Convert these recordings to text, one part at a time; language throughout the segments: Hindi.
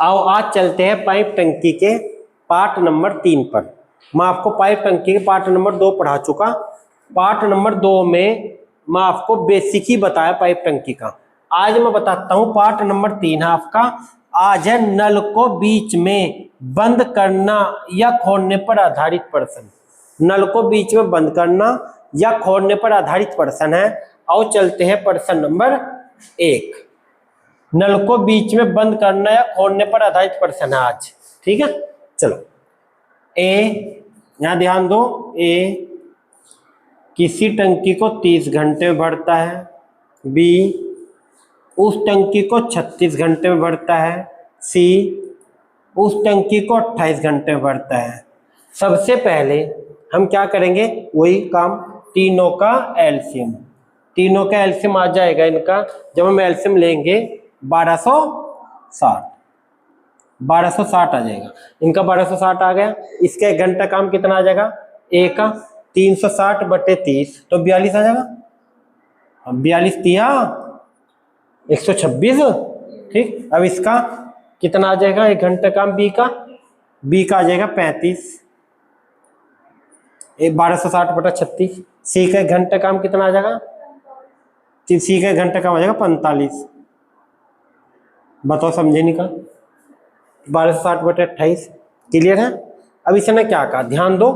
आओ आज चलते हैं पाइप टंकी के पार्ट नंबर 3 पर। मैं आपको पाइप टंकी के पार्ट नंबर 2 पढ़ा चुका। पार्ट नंबर 2 में मैं आपको बेसिक ही बताया पाइप टंकी का। आज मैं बताता हूँ पार्ट नंबर 3 है आपका। आज है नल को बीच में बंद करना या खोलने पर आधारित प्रश्न। नल को बीच में बंद करना या खोलने पर आधारित प्रश्न है। आओ चलते हैं प्रश्न नंबर 1। नल को बीच में बंद करना या खोलने पर आधारित प्रश्न है आज। ठीक है, चलो। ए, यहां ध्यान दो। ए, किसी टंकी को 30 घंटे में भरता है। बी, उस टंकी को 36 घंटे में भरता है। सी, उस टंकी को 28 घंटे में भरता है। सबसे पहले हम क्या करेंगे, वही काम, तीनों का एलसीएम। तीनों का एलसीएम आ जाएगा इनका। जब हम एलसीएम लेंगे 1260 आ जाएगा। इनका 1260 आ गया। इसका 1 घंटा काम कितना आ जाएगा, ए का 360 बटे 30 तो 42 आ जाएगा। अब 42 तिया 126। ठीक, अब इसका कितना आ जाएगा 1 घंटा काम बी का आ जाएगा 35। 1260 बटा 36। सी का 1 घंटा काम कितना आ जाएगा, सी का 1 घंटा काम आ जाएगा 45। बताओ समझे निकल। 1260 बटे 28। क्लियर है। अब इसने क्या कहा, ध्यान दो।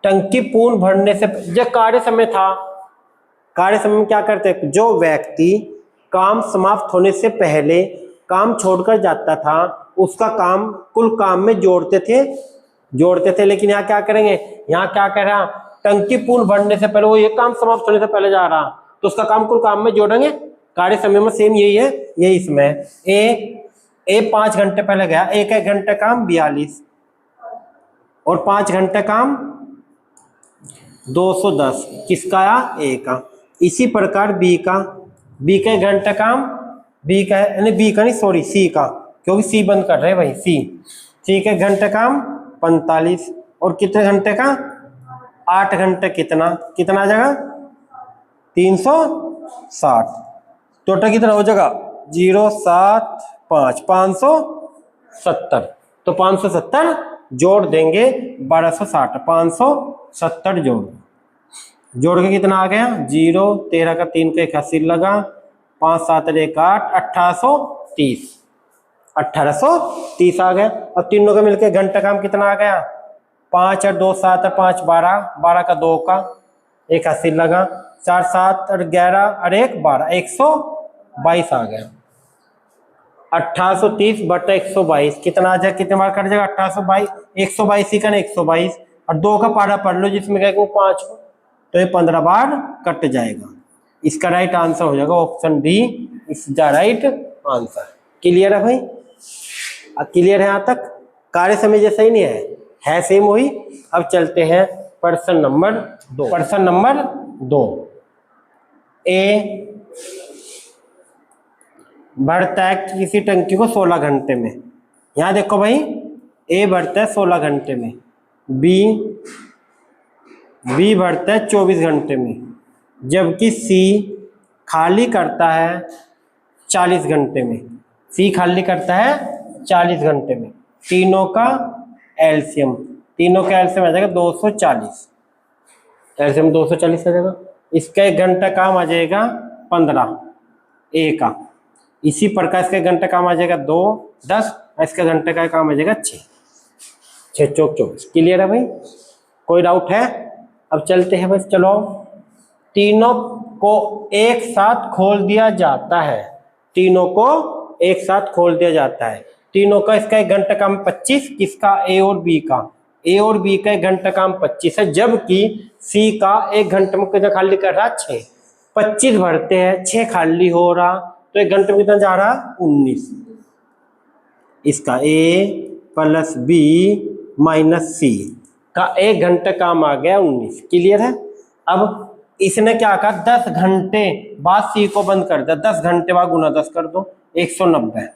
टंकी पूर्ण भरने से जब कार्य समय था, कार्य समय में क्या करते, जो व्यक्ति काम समाप्त होने से पहले काम छोड़कर जाता था उसका काम कुल काम में जोड़ते थे। लेकिन यहाँ क्या करेंगे, यहाँ क्या कह रहा, टंकी पूर्ण भरने से पहले, वो ये काम समाप्त होने से पहले जा रहा तो उसका काम कुल काम में जोड़ेंगे। कार्य समय में सेम यही है, यही इसमें। ए 5 घंटे पहले गया, एक घंटे काम 42 और 5 घंटे काम 210। किसका आया, ए का। इसी प्रकार बी का 1 घंटा काम, सी का, क्योंकि सी बंद कर रहे हैं भाई। सी का 1 घंटे काम 45 और कितने घंटे का 8 घंटे, कितना आ जाएगा 360। टोटल कितना हो जाएगा 075 570। तो 570 जोड़ देंगे 1260, 570 जोड़ के कितना आ गया 0, 13 का 3 का 81 लगा, 5 7 1 8, 1830 आ गया। अब तीनों का मिलकर घंटा काम कितना आ गया, 5 और 2 7 और 5 12 का 2 का 81 लगा, 4 7 और 11 और 1 12, 122 आ गया। 1830 बटा 122 कितना आ जाए, कितने बार कट जाएगा 1822, 122 ही का 122 और 2 का पारा पढ़ लो जिसमें क्या 5 हो, तो ये 15 बार कट जाएगा। इसका राइट आंसर हो जाएगा option D is the right answer. Clear है भाई, क्लियर है यहाँ तक। कार्य समय जैसा ही नहीं है सेम वही। अब चलते हैं प्रश्न नंबर 2। प्रश्न नंबर 2, ए भरता है किसी टंकी को 16 घंटे में। यहाँ देखो भाई, ए भरता है 16 घंटे में, बी भरता है 24 घंटे में, जबकि सी खाली करता है 40 घंटे में। सी खाली करता है 40 घंटे में। तीनों का एलसीएम आ जाएगा 240। एलसीएम 240 आ जाएगा। इसका 1 घंटा काम आ जाएगा 15 ए का। इसी प्रकार इसका 1 घंटा काम आ जाएगा 2 10, इसका घंटे का काम आ जाएगा 6 चौक 24। क्लियर है भाई, कोई डाउट है। अब चलते हैं बस, चलो। तीनों को एक साथ खोल दिया जाता है। तीनों का इसका 1 घंटा काम 25, किसका ए और बी का 1 घंटा काम 25 है, जबकि सी का 1 घंटे में कितना खाली कर रहा 6। 25 भरते हैं, 6 खाली हो रहा, तो 1 घंटे में कितना जा रहा 19। इसका ए प्लस बी माइनस सी का 1 घंटा काम आ गया 19। क्लियर है। अब इसने क्या कहा, 10 घंटे बाद सी को बंद कर दिया। 10 घंटे बाद गुना 10 कर दो 190।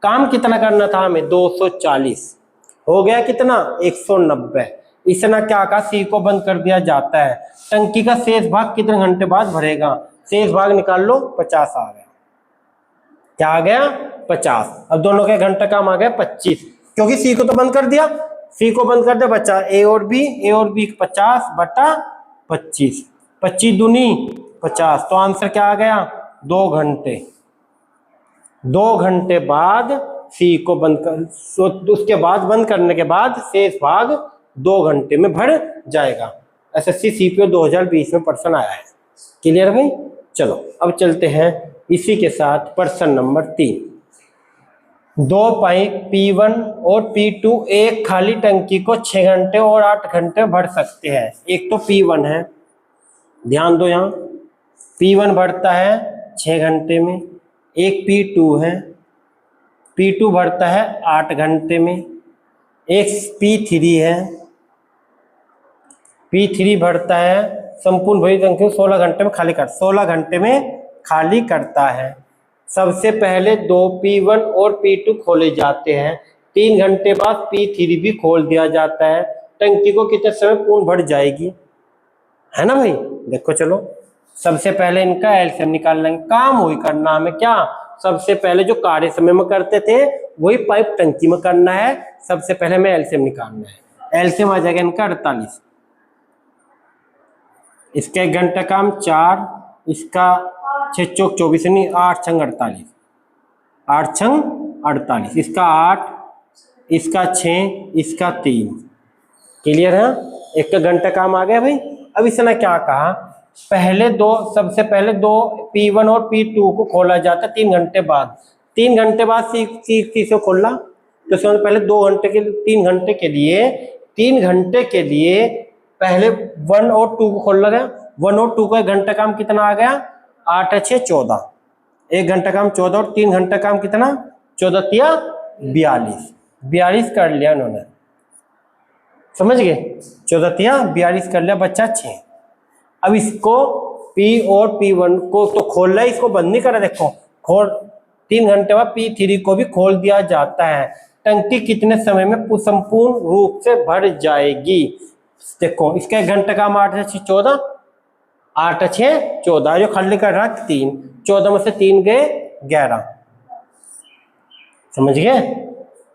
काम कितना करना था हमें 240, हो गया कितना 190। इसने क्या कहा, सी को बंद कर दिया जाता है। टंकी का शेष भाग कितने घंटे बाद भरेगा, शेष भाग निकाल लो 50 आ गया। क्या आ गया 50। अब दोनों के घंटा काम आ गया 25, क्योंकि सी को तो बंद कर दिया, सी को बंद कर दिया, बचा ए और बी 50/25, 25 दूनी 50। तो आंसर क्या आ गया? 2 घंटे। 2 घंटे बाद सी को बंद कर, उसके बाद बंद करने के बाद शेष भाग 2 घंटे में भर जाएगा। एसएससी सीपीओ 2020 में प्रश्न आया है। क्लियर भाई? चलो अब चलते हैं इसी के साथ प्रश्न नंबर 3। 2 पाइप P1 और P2 एक खाली टंकी को 6 घंटे और 8 घंटे भर सकते हैं। एक तो P1 है, ध्यान दो यहाँ, P1 भरता है 6 घंटे में। एक P2 है, P2 भरता है 8 घंटे में। एक P3 है, P3 भरता है संपूर्ण भरी टंकी 16 घंटे में खाली कर 16 घंटे में खाली करता है। सबसे पहले 2 P1 और P2 खोले जाते हैं। 3 घंटे बाद P3 भी खोल दिया जाता है। टंकी को कितने समय पूर्ण भर जाएगी? है ना भाई? देखो चलो, सबसे पहले इनका एलसीएम निकाल लेंगे। काम वही करना हमें, क्या? सबसे पहले जो कार्य समय में करते थे वही पाइप टंकी में करना है। सबसे पहले हमें एलसीएम निकालना है। एलसीएम आ जाएगा इनका 48। इसका 1 घंटा काम 4, इसका 6 चौक 24 नहीं, 8 छंग 48, 8 छंग 48, इसका 8, इसका 6, इसका 3। क्लियर है? एक का घंटा काम आ गया भाई। अब इसने क्या कहा? सबसे पहले 2 P1 और P2 को खोला जाता है 3 घंटे बाद। 3 घंटे बाद सी से खोलना, तो इसमें पहले 2 घंटे के 3 घंटे के लिए 3 घंटे के लिए पहले 1 और 2 को खोलना गया। 1 और 2 का 1 घंटा काम कितना आ गया? 8 6 14, 1 घंटा काम 14 और 3 घंटा काम कितना? 14 तिया 42, 42 कर लिया उन्होंने, समझ गए? 14 तिया 42 कर लिया, बच्चा 6। अब इसको P और P1 को तो खोल रहा है, इसको बंद नहीं करा। देखो खोल, 3 घंटे बाद P3 को भी खोल दिया जाता है। टंकी कितने समय में संपूर्ण रूप से भर जाएगी? देखो इसका 1 घंटा काम 8 6 14, 8 6 14, जो खाली कर रहा 3, 14 में से 3 गए 11, समझ गए?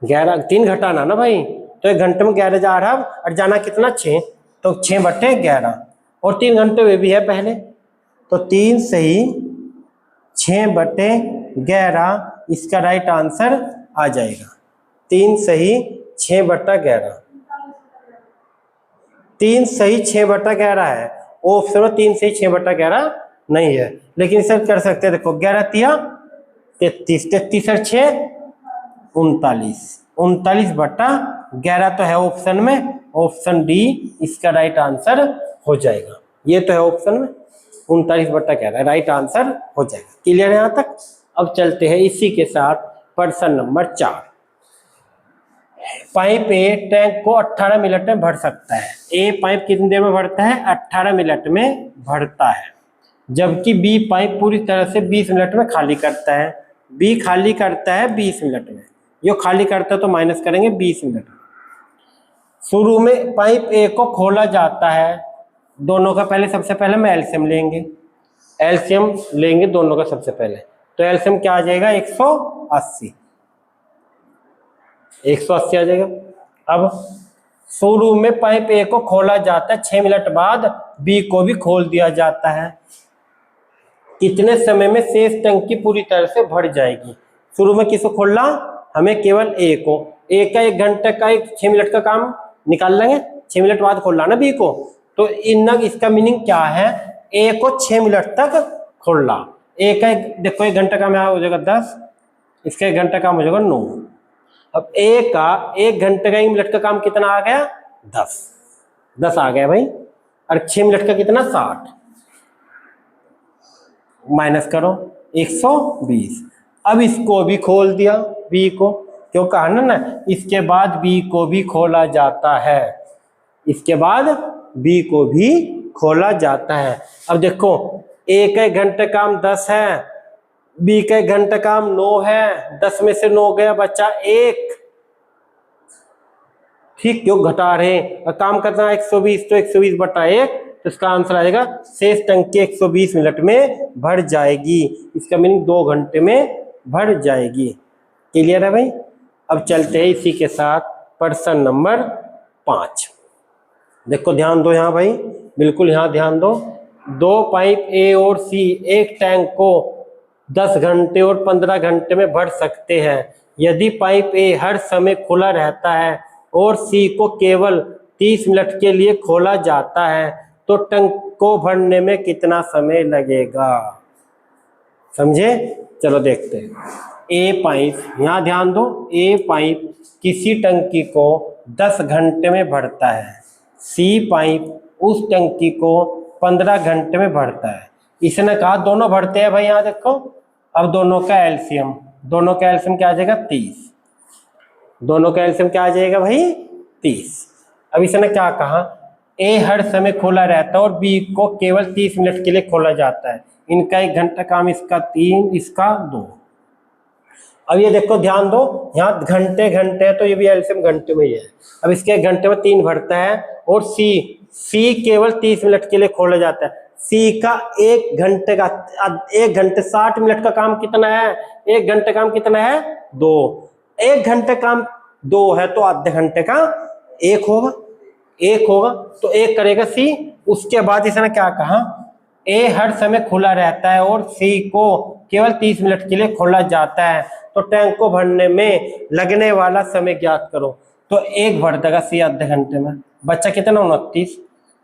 11, 3 घटाना ना भाई, तो 1 घंटे में 11 जा रहा और जाना कितना? 6, तो 6/11 और 3 घंटे वे भी है पहले, तो 3 सही 6/11 इसका राइट आंसर आ जाएगा। 3 सही 6/11, 3 सही 6/11 है। ऑप्शन में 3 सही 6/11 नहीं है, लेकिन इसे कर सकते हैं। देखो 11 तिया 33, 33 और 6 39, 39/11 तो है ऑप्शन में। ऑप्शन डी इसका राइट आंसर हो जाएगा। ये तो है ऑप्शन में, 39/11 राइट आंसर हो जाएगा। क्लियर है यहाँ तक? अब चलते हैं इसी के साथ प्रश्न नंबर 4। पाइप ए टैंक को 18 मिनट में भर सकता है। ए पाइप कितनी देर में भरता है? 18 मिनट में भरता है, जबकि बी पाइप पूरी तरह से 20 मिनट में खाली करता है। बी खाली करता है 20 मिनट में, जो खाली करता है तो माइनस करेंगे 20 मिनट। शुरू में पाइप ए को खोला जाता है। दोनों का पहले सबसे पहले हम एलसीएम लेंगे, एलसीएम लेंगे दोनों का सबसे पहले, तो एलसीएम क्या आ जाएगा? 180, 180 आ जाएगा। अब शुरू में पाइप ए को खोला जाता है, 6 मिनट बाद बी को भी खोल दिया जाता है। कितने समय में शेष टंकी पूरी तरह से भर जाएगी? शुरू में किसको खोलना? हमें केवल ए को। ए का 1 घंटे का 6 मिनट का काम निकाल लेंगे, 6 मिनट बाद खोलना ना बी को, तो इसका मीनिंग क्या है? ए को 6 मिनट तक खोलना। ए का देखो 1 घंटा काम यहाँ हो जाएगा 10, इसका 1 घंटा काम हो जाएगा 9। अब ए का 1 घंटे का 1 मिनट का काम कितना आ गया? 10 आ गया भाई, और 6 मिनट का कितना? 60, माइनस करो 120। अब इसको भी खोल दिया बी को, क्यों कहा ना इसके बाद बी को भी खोला जाता है, इसके बाद बी को भी खोला जाता है। अब देखो ए का 1 घंटे काम 10 है, बी का 1 घंटे काम 9 है, 10 में से 9 गया, बच्चा 1। ठीक, क्यों घटा रहे हैं? और काम करना है 120, तो 120/1, तो इसका आंसर आएगा शेष टंकी 120 मिनट में भर जाएगी। इसका मीनिंग 2 घंटे में भर जाएगी। क्लियर है भाई। अब चलते हैं इसी के साथ प्रश्न नंबर 5। देखो ध्यान दो यहाँ भाई, बिल्कुल यहाँ ध्यान दो। दो पाइप ए और सी एक टैंक को 10 घंटे और 15 घंटे में भर सकते हैं। यदि पाइप ए हर समय खुला रहता है और सी को केवल 30 मिनट के लिए खोला जाता है तो टैंक को भरने में कितना समय लगेगा? समझे? चलो देखते हैं। ए पाइप, यहाँ ध्यान दो, ए पाइप किसी टंकी को 10 घंटे में भरता है, सी पाइप उस टंकी को 15 घंटे में भरता है। इसने कहा दोनों भरते हैं भाई, यहाँ देखो। अब दोनों का एलसीएम क्या आ जाएगा? 30। दोनों का एलसीएम क्या आ जाएगा भाई? 30। अब इसने क्या कहा? ए हर समय खोला रहता है और बी को केवल 30 मिनट के लिए खोला जाता है। इनका 1 घंटा काम, इसका 3, इसका 2। अब ये देखो ध्यान दो, यहाँ घंटे है तो ये भी एलसीएम घंटे में ही है। अब इसके 1 घंटे में 3 भरता है और सी केवल 30 मिनट के लिए खोला जाता है। सी का 1 घंटे 60 मिनट का काम कितना है? 1 घंटे काम कितना है? 2। 1 घंटे काम 2 है तो आधे घंटे का 1 होगा तो 1 करेगा सी। उसके बाद इसने क्या कहा? ए हर समय खुला रहता है और सी को केवल 30 मिनट के लिए खोला जाता है तो टैंक को भरने में लगने वाला समय ज्ञात करो। तो 1 भर देगा सी आधे घंटे में, बच्चा कितना? 29।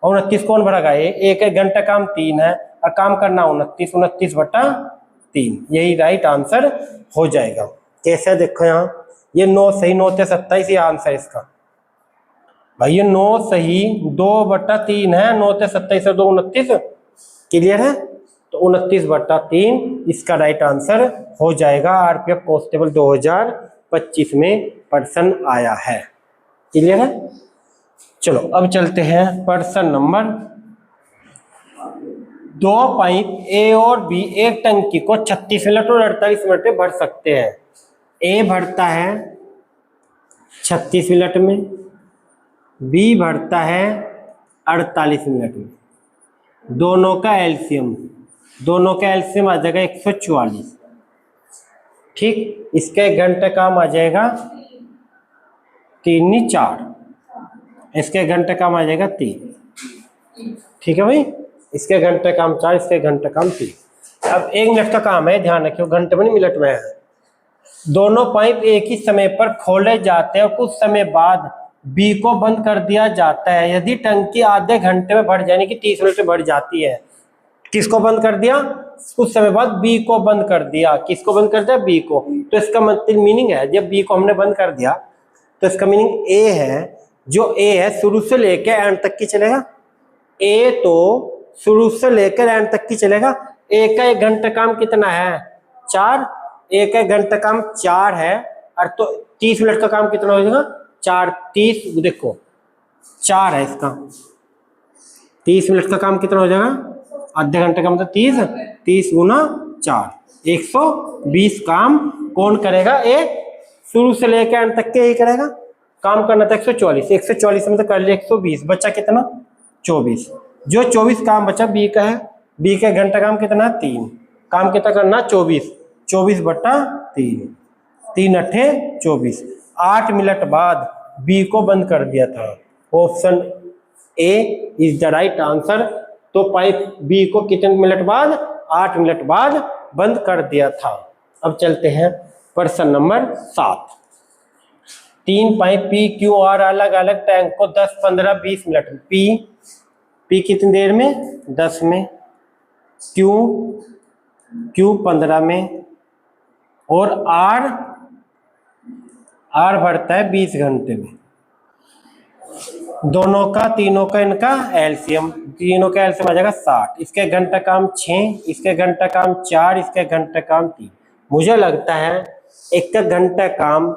और 29 कौन भरेगा? एक घंटा काम 3 है और काम करना 29/3। यही राइट आंसर हो जाएगा। कैसे? देखो यहाँ ये 9 सही, 9 से 27 ये आंसर इसका भाई। ये 9 सही 2/3 है, 9 से 27 और 2 29। क्लियर है? तो 29/3 इसका राइट आंसर हो जाएगा। आरपीएफ कांस्टेबल 2025 में प्रश्न आया है। क्लियर है? चलो अब चलते हैं प्रश्न नंबर 2 पाइप ए और बी एक टंकी को 36 मिनट और 48 मिनट में भर सकते हैं। ए भरता है 36 मिनट में, बी भरता है 48 मिनट में। दोनों का एलसीएम आ जाएगा 144। ठीक, इसका 1 घंटे काम आ जाएगा 3 4, इसके 1 घंटे काम आ जाएगा 3। ठीक है भाई, इसके घंटे काम 4, इसके घंटे काम 3। अब 1 मिनट का काम है, ध्यान रखियो, घंटे में नहीं मिनट में है। दोनों पाइप एक ही समय पर खोले जाते हैं और कुछ समय बाद बी को बंद कर दिया जाता है। यदि टंकी आधे घंटे में भर जाने की 30 मिनट में भर जाती है। किसको बंद कर दिया? कुछ समय बाद बी को बंद कर दिया। किसको बंद कर दिया? बी को। तो इसका मतलब मीनिंग है, जब बी को हमने बंद कर दिया तो इसका मीनिंग ए है, जो ए है शुरू से लेकर एंड तक की चलेगा। ए तो शुरू से लेकर एंड तक की चलेगा। ए का 1 घंटा काम कितना है? 4। ए का 1 घंटा काम 4 है और तो 30 मिनट का काम कितना हो जाएगा? 4 30, देखो 4 है इसका, 30 मिनट का काम कितना हो जाएगा? आधे घंटे का मतलब 30 गुना 4, 120 काम कौन करेगा? ए शुरू से लेकर एंड तक के ही करेगा। काम करना था 144 में तो कर लिया 120, बचा कितना? 24। जो 24 काम बचा बी का है। बी का घंटा काम कितना? 3। काम कितना करना? 24/3, 3 8 24। 8 मिनट बाद बी को बंद कर दिया था। Option A is the right answer. तो पाइप बी को कितने मिनट बाद? 8 मिनट बाद बंद कर दिया था। अब चलते हैं प्रश्न number 7। 3 pipe P Q R अलग अलग टैंक को 10 15 20 मिनट में, पी कितनी देर में? 10 में, क्यू 15 में और आर भरता है 20 घंटे में। दोनों का तीनों का इनका एलसीएम, तीनों का एलसीएम आ जाएगा 60। इसके घंटा काम 6, इसके घंटा काम 4, इसके घंटा काम 3। मुझे लगता है एक का घंटा काम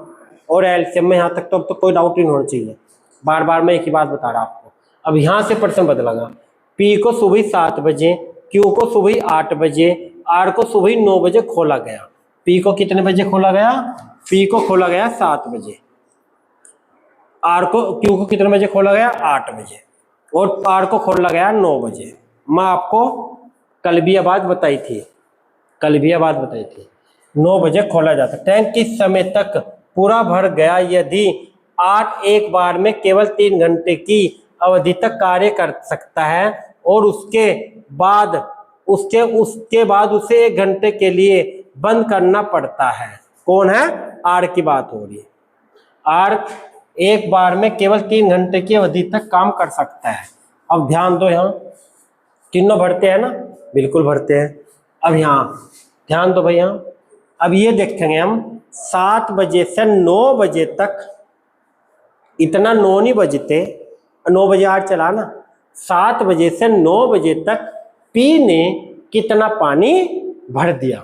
और एलसीएम में यहाँ तक तो अब तो कोई डाउट नहीं होना चाहिए। बार बार मैं एक ही बात बता रहा आपको। अब यहाँ से प्रश्न बदलेगा। पी को सुबह 7 बजे, क्यू को सुबह 8 बजे, आर को सुबह 9 बजे खोला गया। पी को कितने बजे खोला गया? पी को खोला गया 7 बजे। आर को, क्यू को कितने बजे खोला गया? 8 बजे। और आर को खोला गया 9 बजे। मैं आपको कल भी ये बात बताई थी। 9 बजे खोला जाता है। टैंक किस समय तक पूरा भर गया यदि 8 एक बार में केवल 3 घंटे की अवधि तक कार्य कर सकता है और उसके बाद उसे 1 घंटे के लिए बंद करना पड़ता है। कौन है? आर की बात हो रही है। आर एक बार में केवल 3 घंटे की अवधि तक काम कर सकता है। अब ध्यान दो, यहाँ तीनों भरते हैं ना? बिल्कुल भरते हैं। अब यहाँ ध्यान दो भैया, अब ये देखेंगे हम 7 बजे से 9 बजे तक, इतना 9 नहीं बजते, 9 बजे आर चला ना, 7 बजे से 9 बजे तक पी ने कितना पानी भर दिया?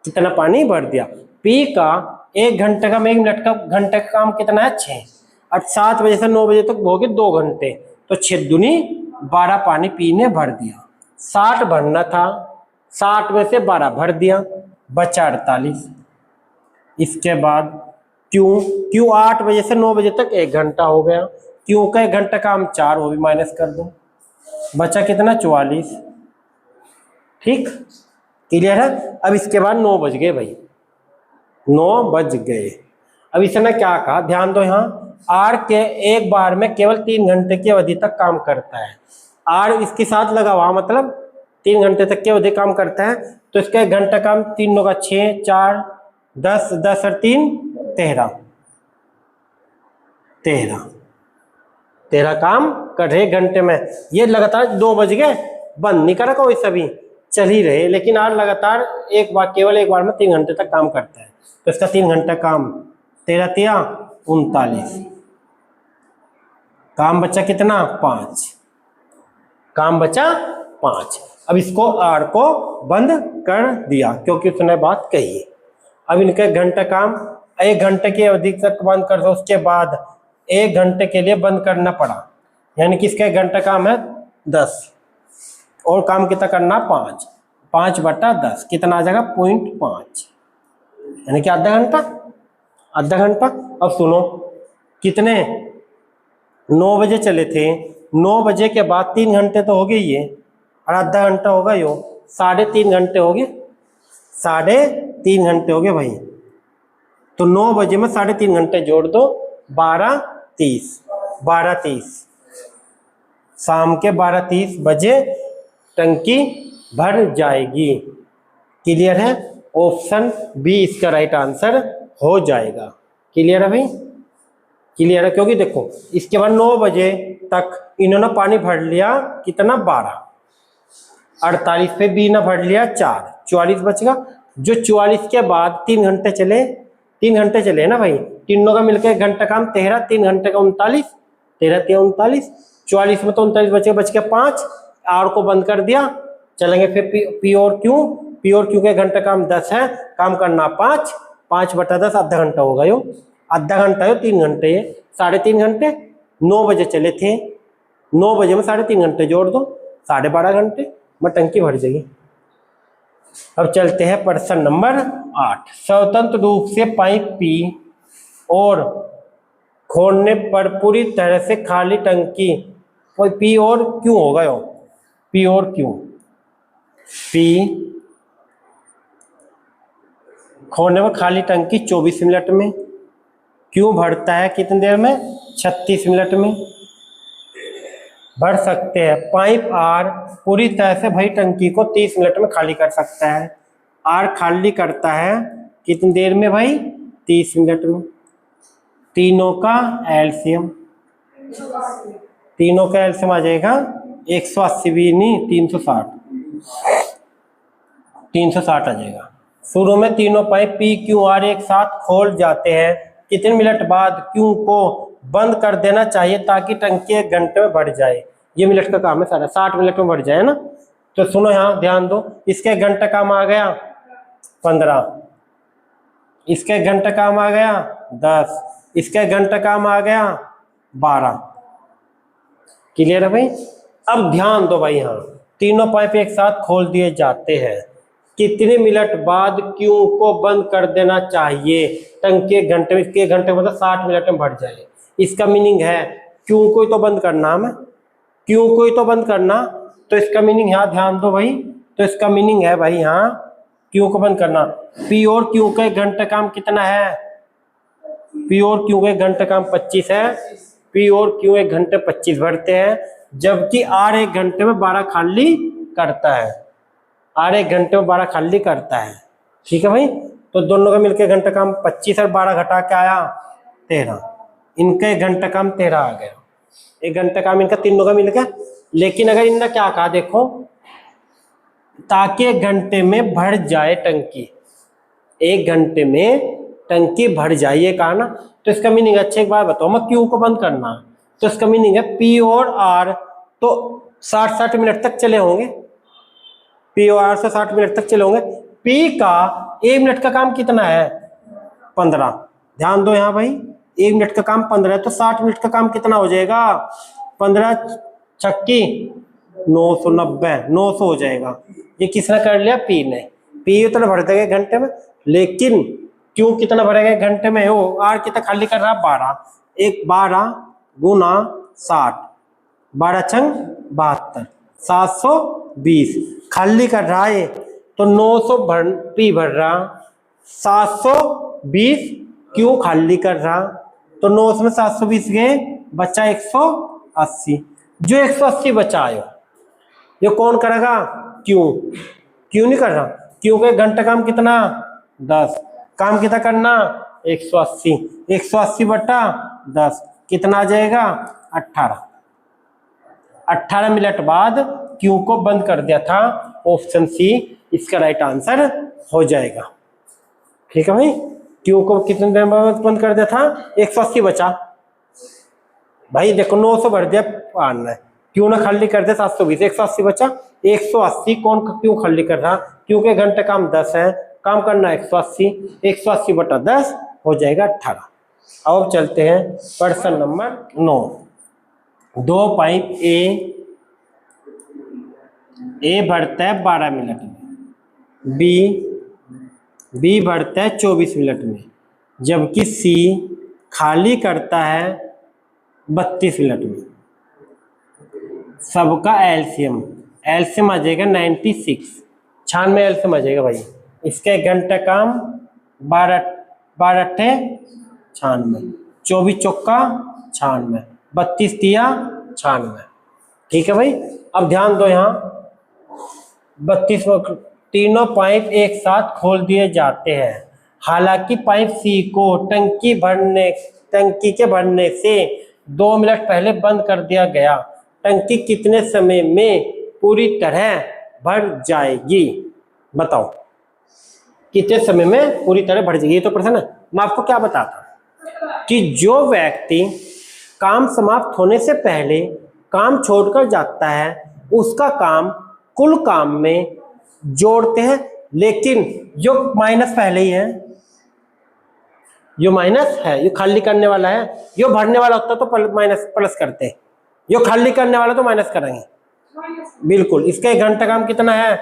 कितना पानी भर दिया? पी का 1 घंटे का 1 मिनट का घंटे का काम कितना है? 6। अब 7 बजे से 9 बजे तक हो गए 2 घंटे, तो 6 दूनी 12 पानी पी ने भर दिया। 60 भरना था, 60 में से 12 भर दिया, बचा 48। इसके बाद क्यू 8 बजे से 9 बजे तक 1 घंटा हो गया। क्यू का 1 घंटा काम 4, वो भी माइनस कर दो, बचा कितना? 44। ठीक, क्लियर है? अब इसके बाद 9 बज गए भाई, 9 बज गए। अब इसने क्या कहा? ध्यान दो, यहाँ आर के एक बार में केवल 3 घंटे की अवधि तक काम करता है। आर इसके साथ लगा हुआ, मतलब 3 घंटे तक की अवधि काम करता है, तो इसका 1 घंटा काम 3 9 का 6, 4 10, 10 और 3 13, 13 काम कर रहे 1 घंटे में। ये लगातार 2 बज गए, बंद नहीं करा कोई, सभी चल ही रहे, लेकिन आर लगातार केवल एक बार में 3 घंटे तक काम करता है, तो इसका 3 घंटा काम 13 3 39, काम बचा कितना? 5, काम बचा 5। अब इसको आर को बंद कर दिया क्योंकि उसने बात कही। अब इनका 1 घंटा काम 1 घंटे की अवधि तक बंद कर दो, उसके बाद 1 घंटे के लिए बंद करना पड़ा, यानी कि इसका 1 घंटा काम है 10 और काम कितना करना? 5, 5 बटा 10 कितना आ जाएगा? 0.5, यानी कि आधा घंटा, आधा घंटा। अब सुनो, कितने 9 बजे चले थे, 9 बजे के बाद 3 घंटे तो हो गए ये, और आधा घंटा होगा यो, 3.5 घंटे हो गए, 3.5 घंटे हो गए भाई। तो 9 बजे में 3.5 घंटे जोड़ दो, 12:30 शाम के 12:30 बजे टंकी भर जाएगी। क्लियर है? ऑप्शन बी इसका राइट आंसर हो जाएगा। क्लियर है भाई? क्लियर है, क्योंकि देखो इसके बाद 9 बजे तक इन्होंने पानी भर लिया कितना? 12, 48 पे बी ने भर लिया 4, 44 बचेगा। जो 44 के बाद 3 घंटे चले, 3 घंटे चले ना भाई, तीनों का मिलकर 1 घंटा काम 13, 3 घंटे का 39, 13 3 39, 44 में तो 39 बच के 5, आर को बंद कर दिया। चलेंगे फिर पी और क्यू के घंटे काम 10 है, काम करना 5, 5 बटा 10 आधा घंटा होगा यो, आधा घंटा हो 3 घंटे, 3.5 घंटे। 9 बजे चले थे, 9 बजे में 3.5 घंटे जोड़ दो, 12.5 घंटे में टंकी भर जाएगी। अब चलते हैं प्रश्न नंबर 8। स्वतंत्र रूप से पाइप पी और खोलने पर पूरी तरह से खाली टंकी, कोई पी और क्यों होगा यो, पी और क्यों, पी खोलने में खाली टंकी 24 मिनट में, क्यों भरता है कितनी देर में? 36 मिनट में भर सकते हैं। पाइप आर पूरी तरह से भरी टंकी को 30 मिनट में खाली कर सकता है। आर खाली करता है कितनी देर में भाई? 30 मिनट में। तीनों का एलसीएम, तीनों का एलसीएम आ जाएगा 180 भी नहीं, 360 आ जाएगा। शुरू में तीनों पाइप पी क्यू आर एक साथ खोल जाते हैं, कितने मिनट बाद क्यू को बंद कर देना चाहिए ताकि टंकी 1 घंटे में भर जाए? ये मिनट का काम है सारा, 60 मिनट में भर जाए ना। तो सुनो यहाँ ध्यान दो, इसके 1 घंटा काम आ गया 15, इसके 1 घंटा काम आ गया 10, इसका 1 घंटा काम आ गया 12। क्लियर है भाई? अब ध्यान दो भाई, यहाँ तीनों पाइप एक साथ खोल दिए जाते हैं, कितने मिनट बाद क्यू को बंद कर देना चाहिए? टंकी 1 घंटे में, इसके 1 घंटे मतलब 60 मिनट में भर जाए। इसका मीनिंग है क्यू को ही तो बंद करना, हमें क्यू को ही तो बंद करना, तो इसका मीनिंग यहाँ ध्यान दो भाई, तो इसका मीनिंग है भाई यहाँ क्यू को बंद करना। पी और क्यू का 1 घंटे काम कितना है? पी और क्यू का 1 घंटे काम 25 है। पी और क्यू 1 घंटे 25 भरते हैं, जबकि आर 1 घंटे में 12 खाली करता है। आर 1 घंटे में 12 खाली करता है। ठीक है भाई, तो दोनों का मिलकर घंटा काम 25 और 12 घटा के आया 13। इनका 1 घंटा काम 13 आ गया। 1 घंटा काम इनका तीनों का मिल गया। लेकिन अगर इनने क्या कहा देखो, ताकि 1 घंटे में भर जाए टंकी, 1 घंटे में टंकी भर जाए, ये कहा ना। तो इसका मीनिंग अच्छा एक बार बताओ, मैं क्यू को बंद करना, तो इसका मीनिंग है पी और आर तो 60-60 मिनट तक चले होंगे। पी और आर से 60 मिनट तक चले होंगे। पी का 1 मिनट का काम कितना है? 15। ध्यान दो यहाँ भाई, 1 मिनट का काम 15 है, तो 60 मिनट का काम कितना हो जाएगा? 15 छक्की 990, 900 हो जाएगा। ये किसने कर लिया? पी ने। पी उतना भर देगा 1 घंटे में, लेकिन क्यू कितना भरेगा 1 घंटे में? वो आर कितना खाली कर रहा है? 12। 12 गुना 60, 12 छंग 72, 720 खाली कर रहा है। तो 900 पी भर रहा, 720 क्यू खाली कर रहा। तो 900 में 720 गए, बचा 180। जो 180 बचा आयो, ये कौन करेगा? क्यू। क्यू नहीं कर रहा। क्यू का 1 घंटा काम कितना? 10। काम कितना करना? 180। 180 बटा 10 कितना आ जाएगा? 18। 18 मिनट बाद क्यू को बंद कर दिया था। ऑप्शन सी इसका राइट आंसर हो जाएगा। ठीक है भाई, क्यू को कितने देर बाद बंद कर दिया था? 180 बचा भाई, देखो 900 भर दिया पाना है, क्यू ने खाली कर दिया 720, 180 बचा। 180 कौन क्यों खाली कर रहा? क्योंकि घंटे काम 10 है, काम करना 180, 180 बटा 10 हो जाएगा 18। अब चलते हैं प्रश्न नंबर 9। 2 पाइप ए भरता है 12 मिनट में, बी भरता है 24 मिनट में, जबकि सी खाली करता है 32 मिनट में। सबका एलसीएम आ जाएगा 96, 96 एलसीएम आ जाएगा भाई। इसका 1 घंटा काम 12 अट्ठे 96, 24 चौका 96, 32 तिया 96। ठीक है भाई, अब ध्यान दो यहाँ 32 तीनों पाइप एक साथ खोल दिए जाते हैं। हालांकि पाइप सी को टंकी के भरने से 2 मिनट पहले बंद कर दिया गया। टंकी कितने समय में पूरी तरह भर जाएगी? बताओ कितने समय में पूरी तरह भर जाएगी? ये तो प्रश्न है। मैं आपको क्या बताता कि जो व्यक्ति काम समाप्त होने से पहले काम छोड़कर जाता है, उसका काम कुल काम में जोड़ते हैं, लेकिन जो माइनस पहले ही है, जो माइनस है, ये खाली करने वाला है, जो भरने वाला होता तो माइनस प्लस करते हैं, जो खाली करने वाला तो माइनस करेंगे। बिल्कुल, इसका 1 घंटा काम कितना है?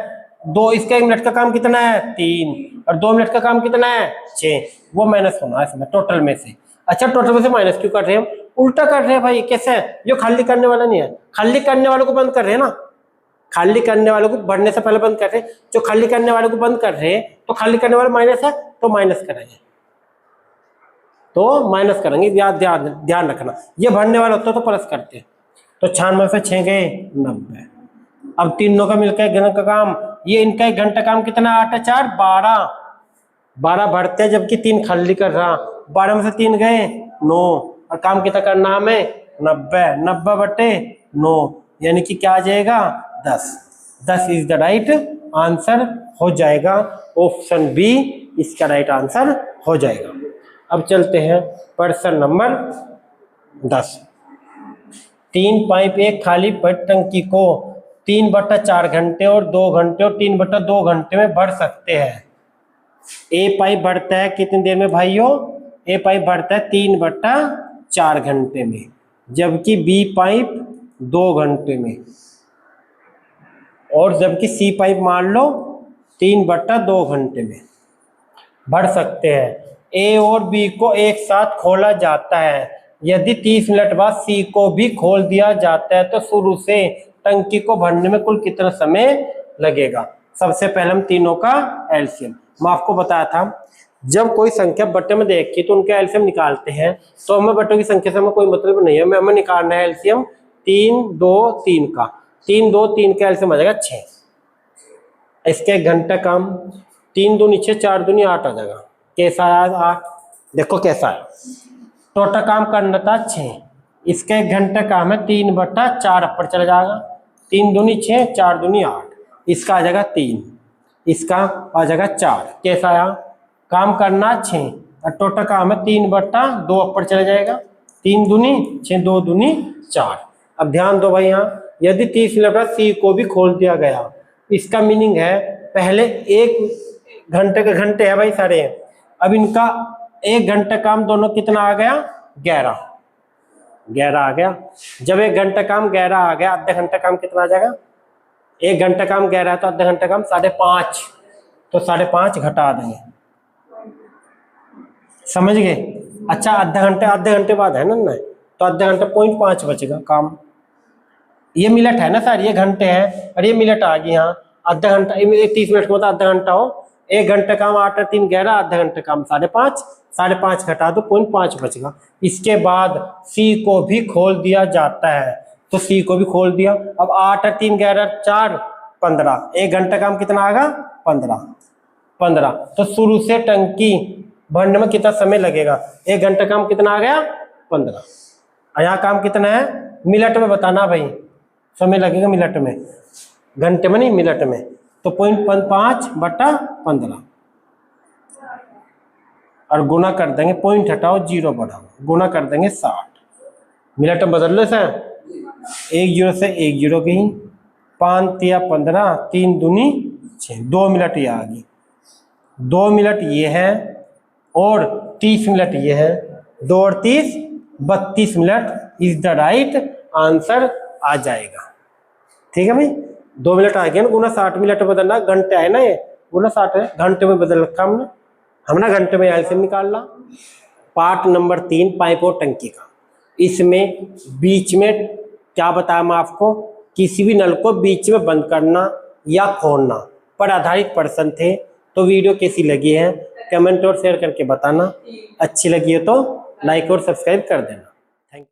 2। इसका 1 मिनट का काम कितना है? 3। और 2 मिनट का काम कितना है? 6। वो माइनस होना है इसमें टोटल में से। अच्छा, टोटल में से माइनस क्यों कर रहे हैं? उल्टा कर रहे हैं भाई। कैसे? जो खाली करने वाला नहीं है, खाली करने वालों को बंद कर रहे हैं ना, खाली करने वालों को भरने से पहले बंद कर रहे हैं। जो खाली करने वालों को बंद कर रहे हैं, तो खाली करने वाला माइनस है तो माइनस करेंगे, तो माइनस करेंगे। ध्यान रखना, ये भरने वाला होता तो प्लस करते। तो 96 से 6 गए 90। अब तीनों का मिलकर 1 घंटा का काम, ये इनका 1 घंटा काम कितना? 8 4 12, 12 भरते हैं, जबकि 3 खाली कर रहा। 12 में से 3 गए 9, और काम कितना करना हमें? 90। 90 बटे 9 यानी कि क्या आ जाएगा? 10। 10 इज द राइट आंसर हो जाएगा। ऑप्शन बी इसका राइट आंसर हो जाएगा। अब चलते हैं प्रश्न नंबर 10। 3 पाइप एक खाली टंकी को 3/4 घंटे और 2 घंटे और 3/2 घंटे में भर सकते हैं। ए पाइप भरता है कितनी देर में भाइयों? ए पाइप भरता है 3/4 घंटे में, जबकि बी पाइप 2 घंटे में, और जबकि सी पाइप मान लो 3/2 घंटे में भर सकते हैं। ए और बी को एक साथ खोला जाता है। यदि 30 मिनट बाद सी को भी खोल दिया जाता है, तो शुरू से टंकी को भरने में कुल कितना समय लगेगा? सबसे पहले हम तीनों का एलसीएम, मैं आपको बताया था जब कोई संख्या बट्टे में देख के तो उनका एलसीएम निकालते हैं, तो हमें बट्टों की संख्या से हमें कोई मतलब नहीं है, हमें निकालना है एलसीएम 3 2 3 का। 3 2 3 का एलसीएम आ जाएगा 6। इसके 1 घंटा काम, 3 दूनी 6 4 दूनी 8 आ जाएगा। कैसा आया 8, देखो कैसा है। टोटल काम करना था 6, इसका 1 घंटा काम है 3/4 ऊपर चला जाएगा। 3 दूनी 6 4 दूनी 8, इसका आ जाएगा 3, इसका आ जाएगा 4। कैसा आया, काम करना 6 और टोटल काम है 3/2 ऊपर चला जाएगा। 3 दूनी 6 2 दूनी 4। अब ध्यान दो भाई, यहाँ यदि 30 मिनट सी को भी खोल दिया गया, इसका मीनिंग है पहले 1 घंटे के घंटे है भाई सारे, अब इनका 1 घंटा काम दोनों कितना आ गया 11 आ गया। जब 1 घंटा काम 11 आ गया, आधा घंटा काम कितना आ जाएगा, 1 घंटा काम 11 है तो आधा घंटा काम 5.5, तो 5.5 घटा देंगे, समझ गए। अच्छा आधे घंटे बाद है ना, तो आधा घंटा 0.5 बचेगा काम। ये मिनट है ना सर, ये घंटे हैं और ये मिनट आ गई यहाँ। आधा घंटा 30 मिनट का मतलब आधा घंटा हो, 1 घंटा काम 8 3 11, आधा घंटा काम 5.5, 5.5 घटा दो 0.5 बचेगा। इसके बाद सी को भी खोल दिया जाता है, तो सी को भी खोल दिया। अब 8 3 11 4 15, 1 घंटा काम कितना आएगा 15। तो शुरू से टंकी भरने में कितना समय लगेगा, 1 घंटा काम कितना आ गया 15। यहाँ काम कितना है, मिनट में बताना भाई, समय लगेगा मिनट में, घंटे में नहीं मिनट में। तो 0.5/15 और गुना कर देंगे, पॉइंट हटाओ 0 बढ़ाओ, गुना कर देंगे 60। मिनट में बदल लो सर, 1 0 से 1 0 गई, 5 या 15, 3 दूनी 6, 2 मिनट ये आ गई, 2 मिनट ये है और 30 मिनट ये है, 2 और 30 32 minute is the right answer आ जाएगा। ठीक है भाई, 2 मिनट आ गया ना, गुना 60 मिनट बदलना, घंटे है ना ये, गुना 60 है, घंटे में बदल रखा हमने घंटे में एलसीएम निकालना। पार्ट नंबर 3 पाइप और टंकी का, इसमें बीच में क्या बताया मैं आपको, किसी भी नल को बीच में बंद करना या खोलना पर आधारित प्रश्न थे। तो वीडियो कैसी लगी है कमेंट और शेयर करके बताना, अच्छी लगी हो तो लाइक और सब्सक्राइब कर देना।